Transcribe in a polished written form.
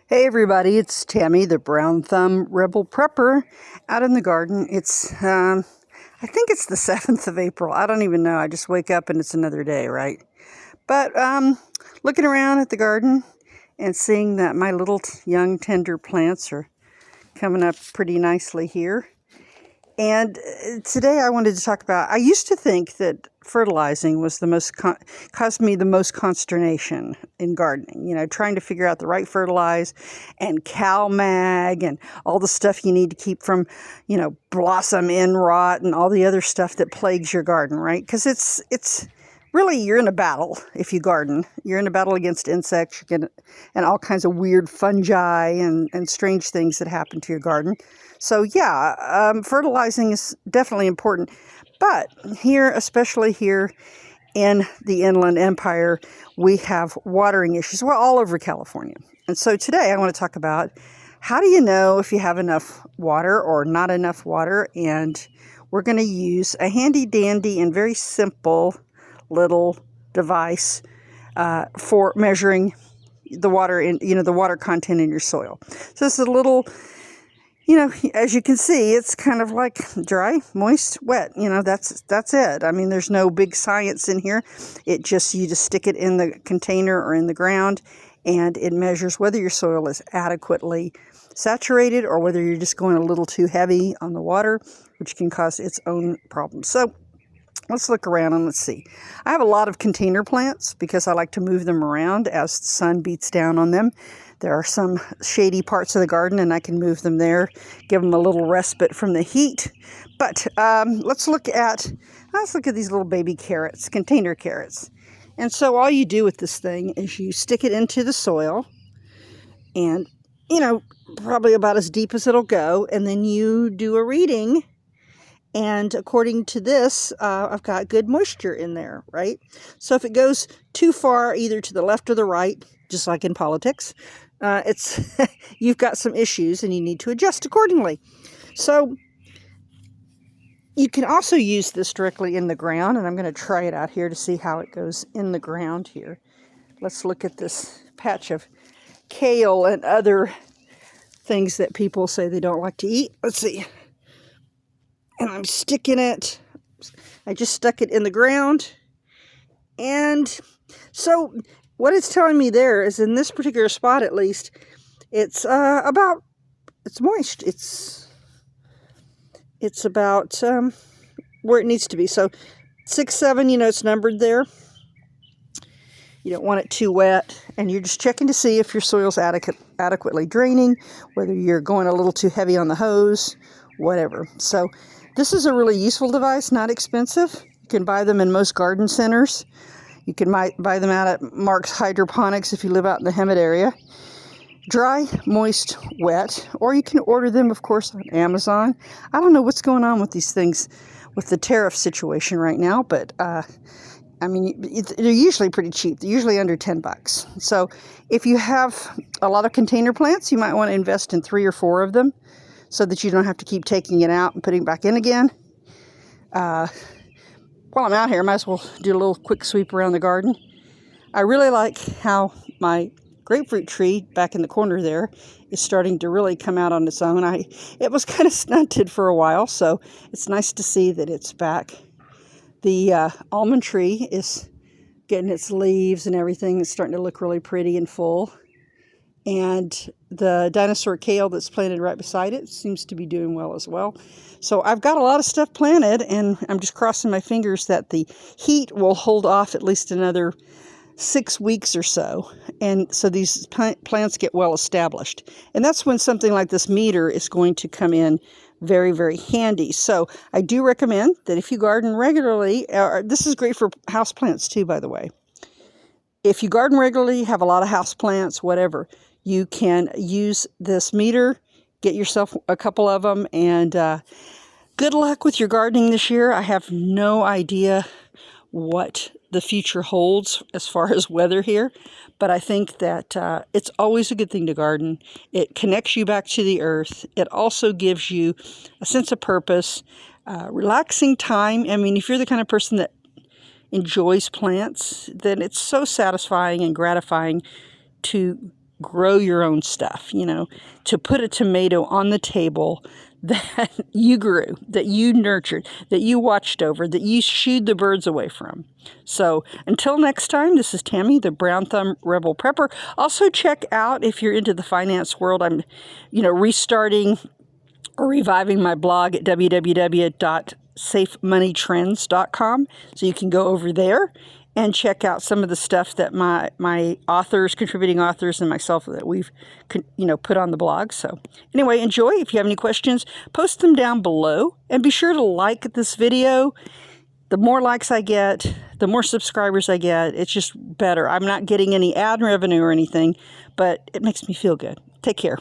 Hey everybody, it's Tammy, the Brown Thumb Rebel Prepper, out in the garden. I think it's the 7th of April. I don't even know. I just wake up and it's another day, right? But looking around at the garden and seeing that my little young tender plants are coming up pretty nicely here. And today I wanted to talk about, I used to think that fertilizing was the most, caused me the most consternation in gardening. You know, trying to figure out the right fertilize and cow mag and all the stuff you need to keep from, blossom end rot and all the other stuff that plagues your garden, right? Because it's really, you're in a battle if you garden. You're in a battle against insects and all kinds of weird fungi and strange things that happen to your garden. So yeah, fertilizing is definitely important. But here, especially here in the Inland Empire, we have watering issues. Well, all over California. And so today I want to talk about how do you know if you have enough water or not enough water. And we're going to use a handy dandy and very simple little device for measuring the water in, the water content in your soil. So this is a little, as you can see, it's kind of like dry, moist, wet. That's it. I mean, there's no big science in here. You just stick it in the container or in the ground, and it measures whether your soil is adequately saturated or whether you're just going a little too heavy on the water, which can cause its own problems. So let's look around and let's see. I have a lot of container plants because I like to move them around as the sun beats down on them. There are some shady parts of the garden and I can move them there, give them a little respite from the heat. But let's look at these little baby carrots, container carrots. And so all you do with this thing is you stick it into the soil and, probably about as deep as it'll go. And then you do a reading. And according to this, I've got good moisture in there, right? So if it goes too far, either to the left or the right, just like in politics, you've got some issues and you need to adjust accordingly. So you can also use this directly in the ground, and I'm going to try it out here to see how it goes in the ground here. Let's look at this patch of kale and other things that people say they don't like to eat. Let's see. And I'm sticking it, I just stuck it in the ground. And so what it's telling me there is in this particular spot, at least, it's moist. It's about where it needs to be. So 6, 7, it's numbered there. You don't want it too wet. And you're just checking to see if your soil's adequately draining, whether you're going a little too heavy on the hose, whatever. So this is a really useful device, not expensive. You can buy them in most garden centers. You can buy them out at Mark's Hydroponics if you live out in the Hemet area. Dry, moist, wet. Or you can order them, of course, on Amazon. I don't know what's going on with these things with the tariff situation right now, but they're usually pretty cheap. They're usually under $10. So if you have a lot of container plants, you might want to invest in 3 or 4 of them, so that you don't have to keep taking it out and putting it back in again. While I'm out here, I might as well do a little quick sweep around the garden. I really like how my grapefruit tree back in the corner there is starting to really come out on its own. It was kind of stunted for a while, so it's nice to see that it's back. The almond tree is getting its leaves and everything. It's starting to look really pretty and full. And the dinosaur kale that's planted right beside it seems to be doing well as well. So I've got a lot of stuff planted, and I'm just crossing my fingers that the heat will hold off at least another 6 weeks or so. And so these plants get well established. And that's when something like this meter is going to come in very, very handy. So I do recommend that if you garden regularly, this is great for houseplants too, by the way. If you garden regularly, have a lot of houseplants, whatever, you can use this meter, get yourself a couple of them, and good luck with your gardening this year. I have no idea what the future holds as far as weather here, but I think that it's always a good thing to garden. It connects you back to the earth. It also gives you a sense of purpose, relaxing time. I mean, if you're the kind of person that enjoys plants, then it's so satisfying and gratifying to grow your own stuff, to put a tomato on the table that you grew, that you nurtured, that you watched over, that you shooed the birds away from. So until next time, this is Tammy, the Brown Thumb Rebel Prepper. Also check out, if you're into the finance world, I'm, restarting or reviving my blog at www.safemoneytrends.com. So you can go over there and check out some of the stuff that my authors, contributing authors, and myself that we've, put on the blog. So anyway, enjoy. If you have any questions, post them down below. And be sure to like this video. The more likes I get, the more subscribers I get. It's just better. I'm not getting any ad revenue or anything, but it makes me feel good. Take care.